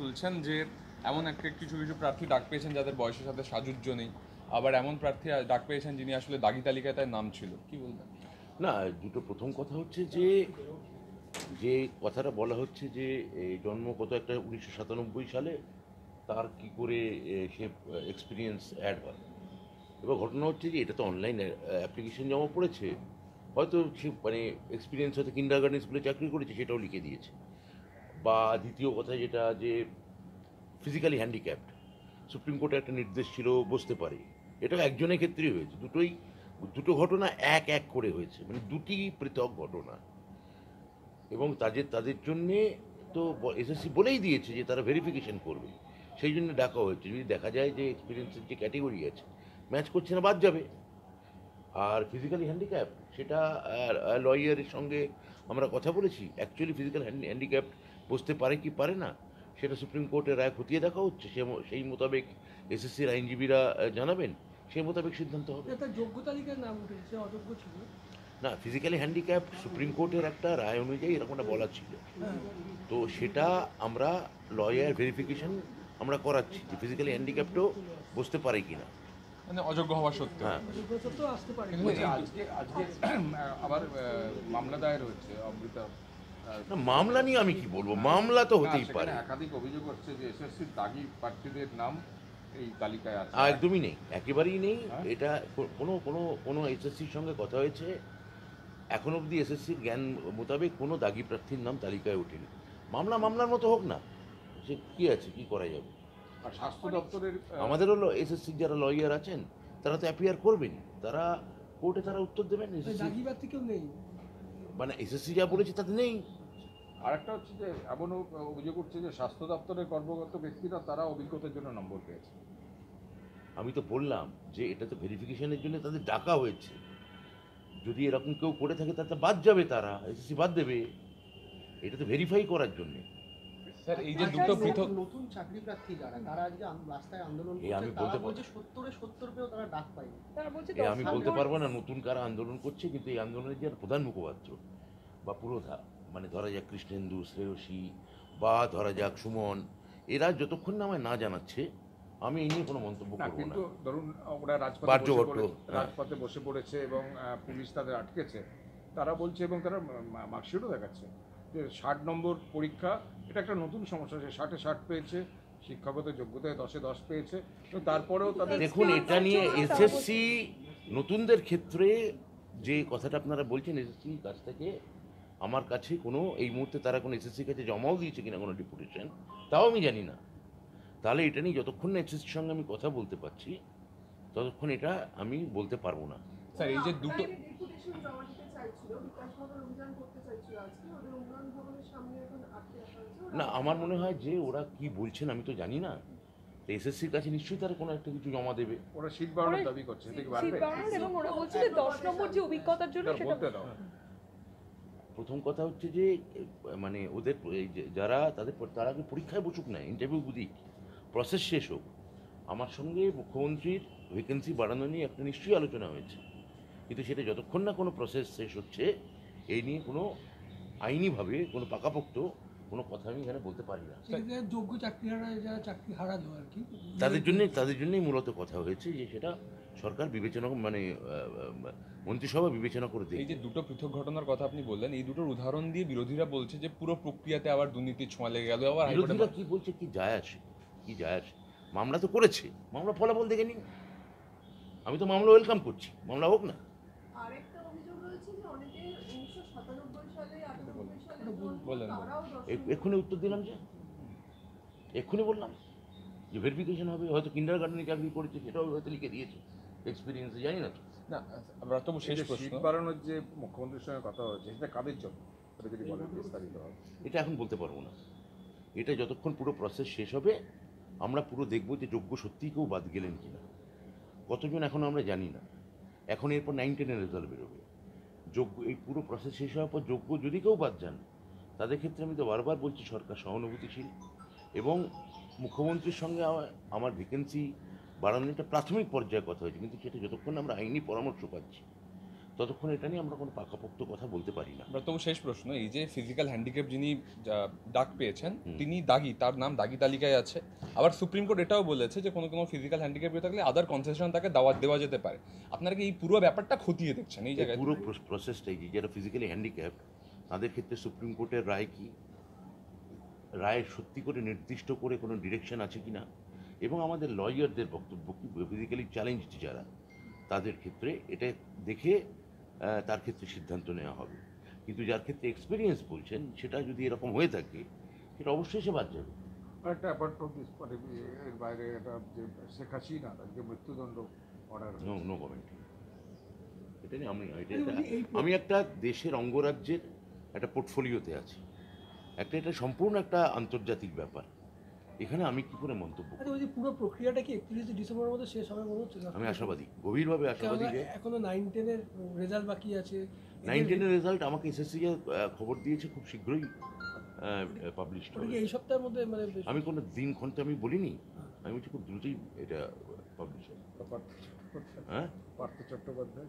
তুলছেন যে এমন একটা কিছু কিছু প্রার্থী ডাক পেয়েছেন যাদের বয়সের সাথে সাযুজ্য নেই, আবার এমন প্রার্থী ডাক পেয়েছেন যিনি আসলে দাগি তালিকায় তার নাম ছিল, কি বলবেন? না, দুটো প্রথম কথা হচ্ছে যে যে কথাটা বলা হচ্ছে যে জন্ম কত একটা 1997 সালে তার কি করে সে এক্সপিরিয়েন্স অ্যাড হয়। এবার ঘটনা হচ্ছে যে এটা তো অনলাইন অ্যাপ্লিকেশন জমা পড়েছে, হয়তো সে মানে এক্সপিরিয়েন্স হয়তো কিন্ডারগার্টেন স্কুলে চাকরি করেছে সেটাও লিখে দিয়েছে। বা দ্বিতীয় কথা যেটা যে ফিজিক্যালি হ্যান্ডিক্যাপড, সুপ্রিম কোর্টে একটা নির্দেশ ছিল বসতে পারে, এটা একজনের ক্ষেত্রেই হয়েছে। দুটো ঘটনা এক এক করে হয়েছে, মানে দুটি পৃথক ঘটনা। এবং তাদের তাদের জন্যে তো এসএসসি বলেই দিয়েছে যে তারা ভেরিফিকেশন করবে, সেই জন্য ডাকা হয়েছে। যদি দেখা যায় যে এক্সপিরিয়েন্সের যে ক্যাটেগরি আছে ম্যাচ করছে না, বাদ যাবে। আর ফিজিক্যালি হ্যান্ডিক্যাপ সেটা লয়ারের সঙ্গে আমরা কথা বলেছি, অ্যাকচুয়ালি ফিজিক্যাল হ্যান্ডিক্যাপ বসতে পারে কি পারে না সেটা সুপ্রিম কোর্টের রায় খতিয়ে দেখা হচ্ছে। সেই মোতাবেক এসএসসির আইনজীবীরা জানাবেন, সেই মোতাবেক সিদ্ধান্ত হবে। যোগ্য তালিকার নাম উঠেছে, সে অযোগ্য ছিল। না, ফিজিক্যালি হ্যান্ডিক্যাপ সুপ্রিম কোর্টের একটা রায় অনুযায়ী এরকম একটা বলা ছিল, তো সেটা আমরা লয়ার ভেরিফিকেশন আমরা করাচ্ছি যে ফিজিক্যালি হ্যান্ডিক্যাপটাও বসতে পারে কিনা। মানে অযোগ্য হওয়া সত্ত্বেও। হ্যাঁ, অযোগ্যতা তো আসতে পারে। কিন্তু আজকে আজকে আবার মামলা দায়ের হচ্ছে অমৃতা। না, মামলা নিয়ে আমি কি বলবো, মামলা তো হতেই সেখানে পারে। একাধিক অভিযোগ হচ্ছে যে এসএসসির দাগি প্রার্থীদের নাম এই তালিকায় আছে। একদমই নেই, একেবারেই নেই। হ্যাঁ? এটা কোনো কোনো কোনো এসএসসির সঙ্গে কথা হয়েছে, এখন অবধি এসএসসির জ্ঞান মোতাবেক কোনো দাগি প্রার্থীর নাম তালিকায় ওঠেনি। মামলার মতো হোক না, সে কী আছে, কি করা যাবে। আর স্বাস্থ্য দপ্তরের আমাদের হলো এসএসসির যারা লয়ার আছেন তারা তো অ্যাপিয়ার করবেন, তারা কোর্টে তারা উত্তর দেবেন। এসএসসি দাগি ব্যক্তি কেউ নেই। মানে এসএসসি যা বলেছে তাতে নেই। আরেকটা হচ্ছে যে এমন অভিযোগ উঠছে যে স্বাস্থ্য দপ্তরের কর্মরত ব্যক্তিরা তারা অভিজ্ঞতার জন্য নম্বর পেয়েছে। আমি তো বললাম যে এটা তো ভেরিফিকেশনের জন্য তাদের ডাকা হয়েছে, যদি এরকম কেউ করে থাকে তাতে বাদ যাবে, তারা এসএসসি বাদ দেবে, এটা তো ভেরিফাই করার জন্যে। স্যার, এই যে দুটো পৃথক নতুন চাকরি প্রার্থী যারা, তারা আজকে রাস্তায় আন্দোলন এ আমি করছে, বলতে তারা বলছে 70 পেও তারা ডাক পায়নি। তারা বলছে আমি বলতে পারবো না নতুন কারা আন্দোলন করছে, কিন্তু এই আন্দোলনের যে প্রধান মুখপাত্র বা পুরোধা, মানে ধরা যাক কৃষ্ণেন্দু, শ্রেয়সী বা ধরা যাক সুমন, এরা যতক্ষণ না আমায় না জানাচ্ছে আমি এই নিয়ে কোনো মন্তব্য না, করবো না। কিন্তু ধরুন ওরা বাহ্যভট্ট, হ্যাঁ। রাজপথে বসে পড়েছে এবং পুলিশ তাদের আটকেছে, তারা বলছে এবং তারা মার্কশিটও দেখাচ্ছে যে 60 নম্বর পরীক্ষা, এটা একটা নতুন সমস্যা। সে 60-এ 60 পেয়েছে, শিক্ষাগত যোগ্যতায় 10-এ 10 পেয়েছে, তো তারপরেও তাদের দেখুন, এটা নিয়ে এসএসসি নতুনদের ক্ষেত্রে যে কথাটা আপনারা বলছেন, এসএসসির কাছ থেকে আমার কাছে কোনো এই মুহূর্তে তারা কোনো এসএসসির কাছে জমাও দিয়েছে কিনা কোনো ডেপুটেশন, তাও আমি জানি না। তাহলে এটা নিয়ে যতক্ষণ না এসএসসির সঙ্গে আমি কথা বলতে পারছি ততক্ষণ এটা আমি বলতে পারবো না। স্যার, এই যে দুটো ডেপুটেশন জমা দিতে চাইছিল, বিকাশ ভবন অভিযান করতে চাইছিল, আজকে ওদের উন্নয়ন ভবনের সামনে এখন আটকে রাখা হয়েছে। না, আমার মনে হয় যে ওরা কি বলছেন আমি তো জানি না, এসএসসির কাছে নিশ্চয়ই তারা কোনো একটা কিছু জমা দেবে। ওরা সিট বাড়ানোর দাবি করছে, এটা কি বাড়বে? এবং ওরা বলছে যে 10 নম্বর যে অভিজ্ঞতার জন্য এটা সেটা বলতে দাও। প্রথম কথা হচ্ছে যে মানে ওদের এই যে যারা তারা আগে পরীক্ষায় বসুক না, ইন্টারভিউ বুঝি প্রসেস শেষ হোক। আমার সঙ্গে মুখ্যমন্ত্রীর ভ্যাকেন্সি বাড়ানো নিয়ে একটা নিশ্চয়ই আলোচনা হয়েছে, কিন্তু সেটা যতক্ষণ না কোনো প্রসেস শেষ হচ্ছে এই নিয়ে কোনো আইনিভাবে কোনো পাকাপোক্ত কোনো কথা আমি এখানে বলতে পারি না। যোগ্য চাকরিহারা যারা চাকরি হারালো আর কি, তাদের জন্যই মূলত কথা হয়েছে যে সেটা সরকার বিবেচনা, মানে মন্ত্রিসভা বিবেচনা করে এই দেয়। যে দুটো পৃথক ঘটনার কথা আপনি বললেন, এই দুটোর উদাহরণ দিয়ে বিরোধীরা বলছে যে পুরো প্রক্রিয়াতে আবার দুর্নীতির ছোঁয়া লেগে গেল। আবার বিরোধীরা কি বলছে, কি যায় আসে, কি যায় আসে? মামলা তো করেছে, মামলা ফলাফল দেখে নিন। আমি তো মামলা ওয়েলকাম করছি, মামলা হোক না। আরেকটা অভিযোগ রয়েছে যে অনেকে 1997 সালে 98 সালে বললেন। তারাও এক্ষুনি উত্তর দিলাম, যে এক্ষুনি বললাম যে ভেরিফিকেশন হবে, হয়তো কিন্ডারগার্টেনে চাকরি করেছে সেটাও হয়তো লিখে দিয়েছে, এক্সপিরিয়েন্স জানি না তো। না, আমরা তো শেষ এই যে প্রশ্ন। সিট বাড়ানোর যে মুখ্যমন্ত্রীর সঙ্গে কথা হচ্ছে, সেটা কাদের জন্য, এটা যদি বলেন বিস্তারিত হবে। এটা এখন বলতে পারবো না। এটা যতক্ষণ পুরো প্রসেস শেষ হবে আমরা পুরো দেখবো যে যোগ্য সত্যিই কেউ বাদ গেলেন কিনা, কতজন এখনও আমরা জানি না। এখন এরপর 9-10-এর রেজাল্ট বেরোবে। যোগ্য, এই পুরো প্রসেস শেষ হওয়ার পর যোগ্য যদি কেউ বাদ যান তাদের ক্ষেত্রে আমি তো বারবার বলছি সরকার সহানুভূতিশীল, এবং মুখ্যমন্ত্রীর সঙ্গে আমার ভ্যাকেন্সি বাড়ানোর একটা প্রাথমিক পর্যায়ে কথা হয়েছে, কিন্তু সেটা যতক্ষণ আমরা আইনি পরামর্শ পাচ্ছি ততক্ষণ এটা নিয়ে আমরা কোনো পাকাপোক্ত কথা বলতে পারি না। তবু শেষ প্রশ্ন, এই যে ফিজিক্যাল হ্যান্ডিক্যাপ যিনি ডাক পেয়েছেন হুম। তিনি দাগি, তার নাম দাগি তালিকায় আছে। আবার সুপ্রিম কোর্ট এটাও বলেছে যে কোনো কোনো ফিজিক্যাল হ্যান্ডিক্যাপ থাকলে আদার কনসেশন তাকে দেওয়া যেতে পারে। আপনারা কি এই পুরো ব্যাপারটা খতিয়ে দেখছেন এই এই জায়গায়? পুরো প্রসেসটাই যে যারা ফিজিক্যালি হ্যান্ডিক্যাপ তাদের ক্ষেত্রে সুপ্রিম কোর্টের রায় কি, রায়ের সত্যি করে নির্দিষ্ট করে কোনো ডিরেকশন আছে কি না, এবং আমাদের লয়ারদের বক্তব্য কি, ফিজিক্যালি চ্যালেঞ্জড যারা তাদের ক্ষেত্রে এটা দেখে তার ক্ষেত্রে সিদ্ধান্ত নেওয়া হবে। কিন্তু যার ক্ষেত্রে এক্সপিরিয়েন্স বলছেন সেটা যদি এরকম হয়ে থাকে সেটা অবশ্যই সে বাদ যাবে। একটা অ্যাপার্ট ফ্রম দিস মানে এর বাইরে এটা যে শেখ হাসিনা তাকে মৃত্যুদণ্ড অর্ডার নো নো কমেন্ট। এটা নিয়ে এই আমি একটা দেশের অঙ্গরাজ্যের একটা পোর্টফোলিওতে আছি, এটা সম্পূর্ণ একটা আন্তর্জাতিক ব্যাপার, এখানে আমি কি করে মন্তব্য করব? আচ্ছা, ওই যে পুরো প্রক্রিয়াটা কি 31 ডিসেম্বরের মধ্যে শেষ হবে মনে হচ্ছে? আমি আশাবাদী, গভীরভাবে আশাবাদী যে এখনো 9-10 এর রেজাল্ট বাকি আছে। 9-10 এর রেজাল্ট আমাকে এসএসসি খবর দিয়েছে খুব শীঘ্রই পাবলিশ ওটা কি হবে। এই সপ্তাহের মধ্যে মানে আমি কোনো দিন ক্ষণ আমি বলিনি, আমি বলছি খুব দ্রুতই এটা পাবলিশ হবে। হ্যাঁ, পার্থ চট্টোপাধ্যায়